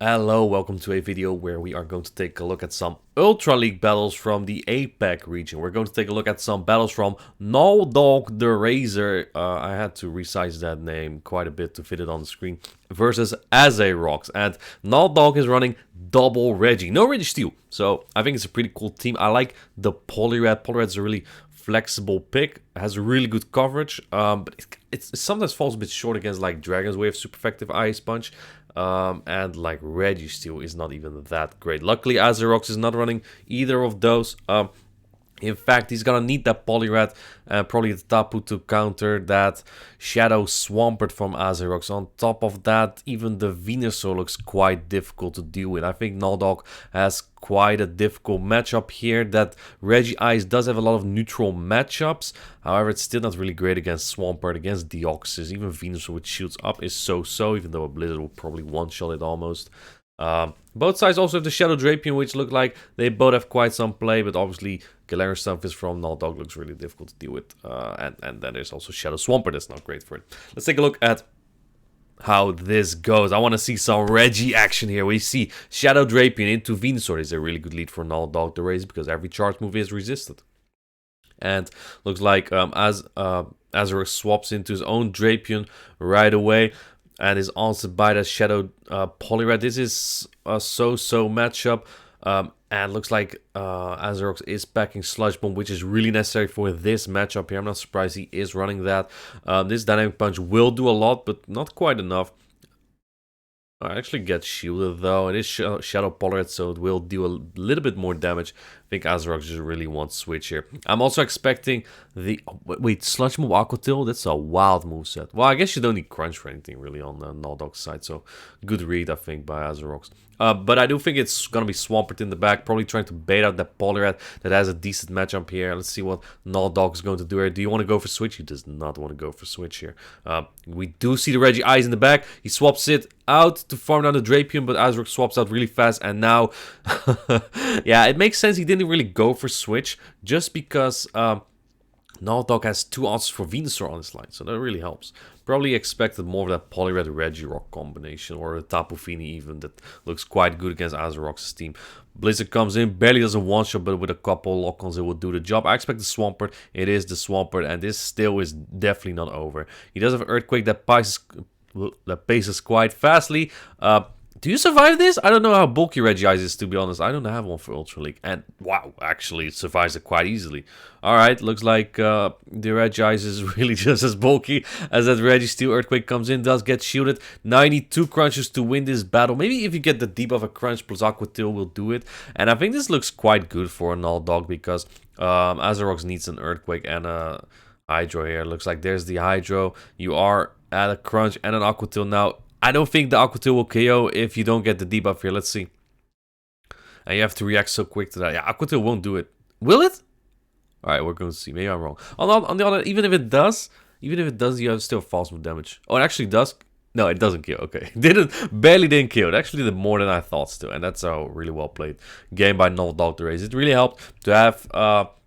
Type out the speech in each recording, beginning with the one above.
Hello, welcome to a video where we are going to take a look at some Ultra League battles from the APAC region. We're going to take a look at some battles from NawDawgTheRazor. I had to resize that name quite a bit to fit it on the screen. Versus Azerox. And NawDawg is running double Regi. No Regi Steel. So I think it's a pretty cool team. I like the Polyred. Polyred's a really flexible pick. It has really good coverage. But it sometimes falls a bit short against like Dragon's Wave, super effective Ice Punch. And like Regi Steel is not even that great. Luckily, Azerox is not running either of those. In fact, he's gonna need that Polyred and probably the Tapu to counter that Shadow Swampert from Azerox. On top of that, even the Venusaur looks quite difficult to deal with. I think NawDawg has quite a difficult matchup here. That Regice does have a lot of neutral matchups. However, it's still not really great against Swampert, against Deoxys. Even Venusaur with shields up is so-so, even though a Blizzard will probably one-shot it almost. Both sides also have the Shadow Drapion, which look like they both have quite some play, but obviously Galarian Stunfisk from NawDawg looks really difficult to deal with. And then there's also Shadow Swampert that's not great for it. Let's take a look at how this goes. I want to see some Regi action here. We see Shadow Drapion into Venusaur is a really good lead for NawDawgTheRazor because every charge move is resisted. And looks like Azerox swaps into his own Drapion right away. And is answered by the Shadow Polyred. This is a so-so matchup. And looks like Azerox is packing Sludge Bomb, which is really necessary for this matchup here. I'm not surprised he is running that. This Dynamic Punch will do a lot, but not quite enough. I actually get shielded though. It is Shadow Polyred, so it will do a little bit more damage. I think Azerox just really wants switch here. I'm also expecting the... Wait, Sludge Move Aqua Tail? That's a wild moveset. Well, I guess you don't need Crunch for anything really on the NawDawg side, so good read, I think, by Azerox. But I do think it's going to be Swampert in the back, probably trying to bait out that Polyred that has a decent matchup here. Let's see what NawDawg is going to do here. Do you want to go for switch? He does not want to go for switch here. We do see the Regice in the back. He swaps it out to farm down the Drapion, but Azerox swaps out really fast, and now... yeah, it makes sense he didn't really go for switch, just because... NawDawg has two answers for Venusaur on his line, so that really helps. Probably expected more of that Polyred Regirock combination, or a Tapu Fini even, that looks quite good against Azerox's team. Blizzard comes in, barely does a one-shot, but with a couple lock-ons it will do the job. I expect the Swampert, it is the Swampert, and this still is definitely not over. He does have Earthquake that paces quite fastly. Do you survive this? I don't know how bulky Regice is, to be honest. I don't have one for Ultra League. And wow, actually it survives it quite easily. Alright, looks like the Regice is really just as bulky as that Regi Steel. Earthquake comes in, does get shielded. 92 crunches to win this battle. Maybe if you get the debuff of a crunch plus Aqua Tail will do it. And I think this looks quite good for NawDawg because Azerox needs an Earthquake and a Hydro here. Looks like there's the Hydro. You are at a crunch and an Aqua Tail now. I don't think the Aqua Tail will KO if you don't get the debuff here. Let's see. And you have to react so quick to that. Yeah, Aqua Tail won't do it. Will it? Alright, we're going to see. Maybe I'm wrong. On the other, even if it does, you have still false move damage. Oh, it actually does. No, it doesn't kill. Okay. Barely didn't kill. It actually did more than I thought still. And that's a really well played game by NawDawgTheRazor. It really helped to have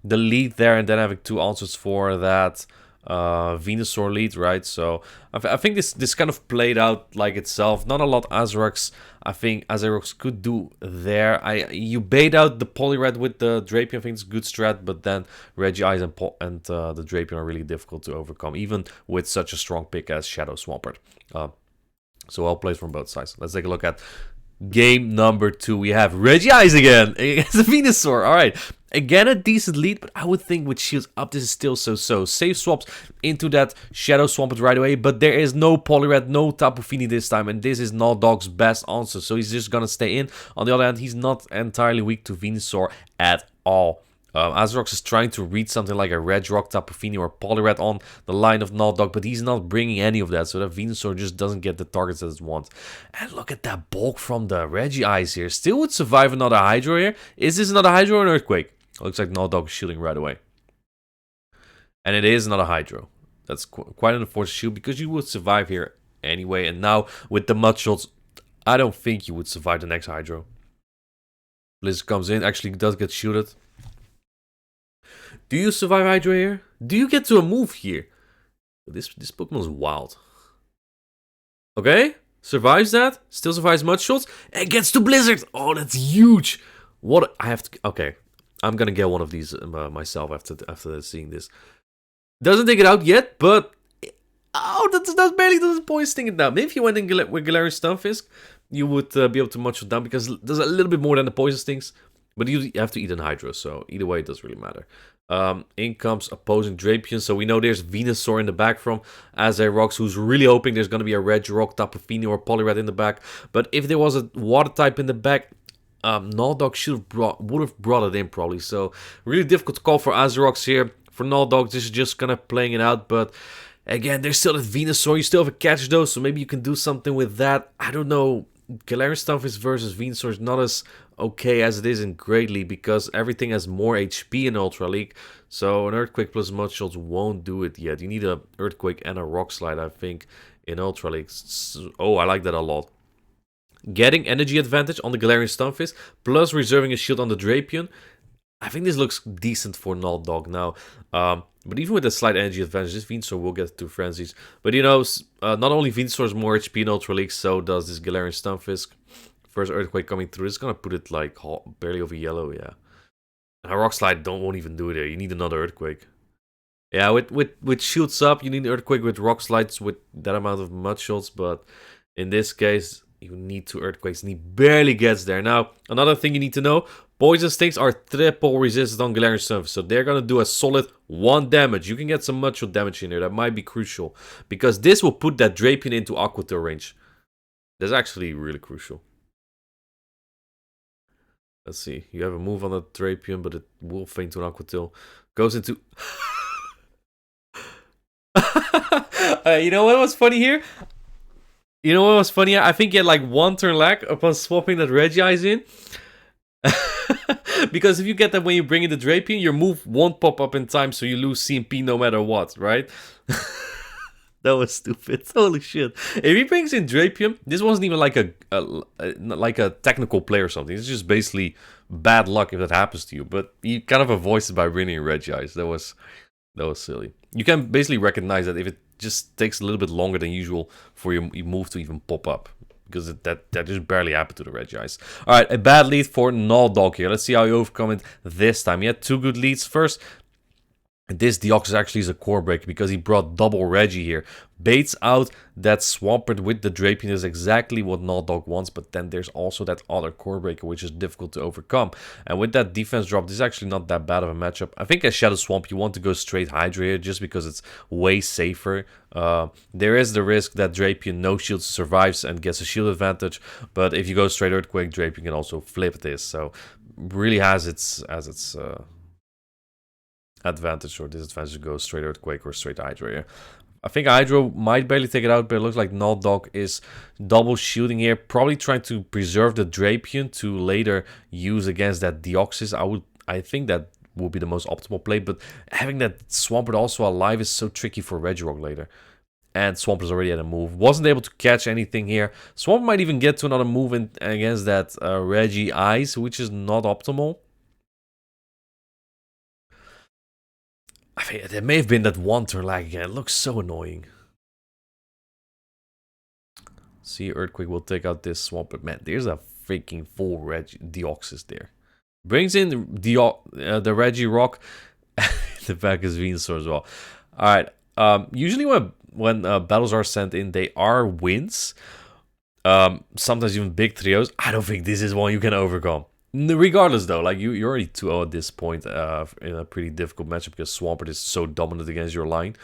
the lead there and then having two answers for that Venusaur lead, right? So I think this kind of played out like itself. Not a lot Azerox I think Azerox could do there. You bait out the Polyred with the Drapion. I think it's a good strat, but then Regice and the Drapion are really difficult to overcome, even with such a strong pick as Shadow Swampert. So well played from both sides. Let's take a look at game number 2. We have Regice again against the Venusaur. All right. Again, a decent lead, but I would think with shields up, this is still so-so. Safe swaps into that Shadow Swampert right away, but there is no Polyred, no Tapu Fini this time, and this is NawDawg's best answer, so he's just gonna stay in. On the other hand, he's not entirely weak to Venusaur at all. Azerox is trying to read something like a Regirock, Tapu Fini, or Polyred on the line of NawDawg, but he's not bringing any of that, so that Venusaur just doesn't get the targets that it wants. And look at that bulk from the Regice here. Still would survive another Hydro here. Is this another Hydro or an Earthquake? Looks like NawDawg is shielding right away. And it is not a Hydro. That's quite an unfortunate shield because you would survive here anyway. And now with the Mud Shots, I don't think you would survive the next Hydro. Blizzard comes in, actually does get shielded. Do you survive Hydro here? Do you get to a move here? This Pokemon is wild. Okay, survives that, still survives mud shots, and gets to Blizzard. Oh, that's huge. What I have to. Okay, I'm gonna get one of these myself after seeing this. Doesn't take it out yet, but oh, that barely does poison sting it down. Maybe if you went in with Galarian Stunfisk, you would be able to much it down because there's a little bit more than the poison stings. But you have to eat an Hydro, so either way, it doesn't really matter. In comes opposing Drapion, so we know there's Venusaur in the back from Azarox, who's really hoping there's going to be a Regirock, Tapu Fini, or Poliwrath in the back. But if there was a Water type in the back, NawDawg would have brought it in probably. So really difficult to call for Azarox here. For NawDawg, this is just kind of playing it out, but again, there's still that Venusaur. You still have a catch though, so maybe you can do something with that. I don't know. Galarian Stunfisk versus Venusaur is not as okay as it is in Great League because everything has more HP in Ultra League. So an Earthquake plus Mudshots won't do it yet. You need a Earthquake and a Rock Slide, I think, in Ultra League. Oh, I like that a lot. Getting energy advantage on the Galarian Stunfisk plus reserving a shield on the Drapion. I think this looks decent for NawDawg now. But even with a slight energy advantage, this Venusaur will get 2 Frenzies. But you know, not only Venusaur has more HP in Ultra League, so does this Galarian Stunfisk. First Earthquake coming through, it's gonna put it like barely over yellow, yeah. And a Rock Slide won't even do it here. You need another Earthquake. Yeah, with shields up, you need an Earthquake with Rock Slides with that amount of Mud Shots, but in this case, you need 2 Earthquakes, and he barely gets there. Now, another thing you need to know, Poison Stings are triple resistant on Galarian Stunfisk, so they're going to do a solid 1 damage. You can get some Mudshot damage in here, that might be crucial, because this will put that Drapion into Aqua Tail range. That's actually really crucial. Let's see, you have a move on the Drapion, but it will faint to an Aqua Tail. Goes into... you know what was funny here? I think he had like 1 turn lag upon swapping that Regi in. Because if you get that when you bring in the Drapion, your move won't pop up in time, so you lose CMP no matter what, right? That was stupid. Holy shit. If he brings in Drapion, this wasn't even like a technical play or something. It's just basically bad luck if that happens to you. But he kind of avoids it by bringing in Regi. That was silly. You can basically recognize that if it just takes a little bit longer than usual for your move to even pop up. Because that just barely happened to the Regis. Alright, a bad lead for NawDawg here. Let's see how he overcome it this time. He had 2 good leads. First, this Deoxys actually is a core breaker because he brought double Regi here. Baits out that Swampert with the Drapion is exactly what NawDawg wants, but then there's also that other core breaker which is difficult to overcome. And with that defense drop, this is actually not that bad of a matchup. I think as Shadow Swamp, you want to go straight Hydra here just because it's way safer. There is the risk that Drapion no shield survives and gets a shield advantage, but if you go straight Earthquake, Drapion can also flip this. So really has its advantage or disadvantage to go straight Earthquake or straight Hydra here. I think Hydro might barely take it out, but it looks like NawDawg is double shielding here, probably trying to preserve the Drapion to later use against that Deoxys. I think that will be the most optimal play, but having that Swampert also alive is so tricky for Regirock later. And Swampert's already had a move. Wasn't able to catch anything here. Swampert might even get to another move against that Regi Ice, which is not optimal. I think there may have been that 1 turn lag again. It looks so annoying. See, Earthquake will take out this Swampert. Man, there's a freaking full Deoxys there. Brings in the Regirock. The back is Venusaur as well. Alright. Usually when battles are sent in, they are wins. Sometimes even big trios. I don't think this is one you can overcome. Regardless, though, like you're already 2-0 at this point in a pretty difficult matchup because Swampert is so dominant against your line.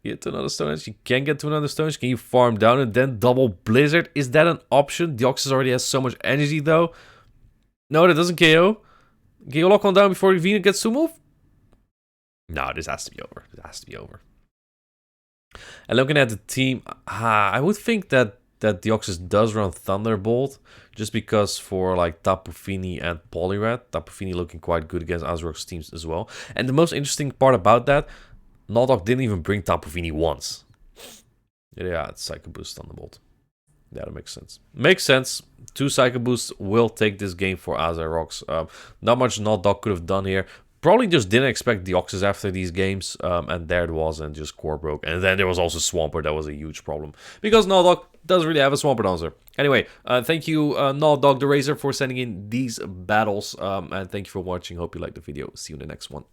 Get to another Stone Edge. You can get to another Stone Edge. Can you farm down and then double Blizzard? Is that an option? Deoxys already has so much energy, though. No, that doesn't KO. Can you lock one down before Vena gets to move? No, this has to be over. This has to be over. And looking at the team, I would think that Deoxys does run Thunderbolt, just because for like Tapu Fini and Poliwrath. Tapu Fini looking quite good against Azarox teams as well. And the most interesting part about that, NawDawg didn't even bring Tapu Fini once. Yeah, it's Psycho Boost Thunderbolt. Yeah, that makes sense. Makes sense. 2 Psycho Boosts will take this game for Azarox. Not much NawDawg could have done here. Probably just didn't expect Deoxys after these games, and there it was, and just core broke. And then there was also Swampert, that was a huge problem. Because NawDawg doesn't really have a Swampert answer. Anyway, thank you, NawDawgTheRazor, for sending in these battles, and thank you for watching. Hope you liked the video. See you in the next one.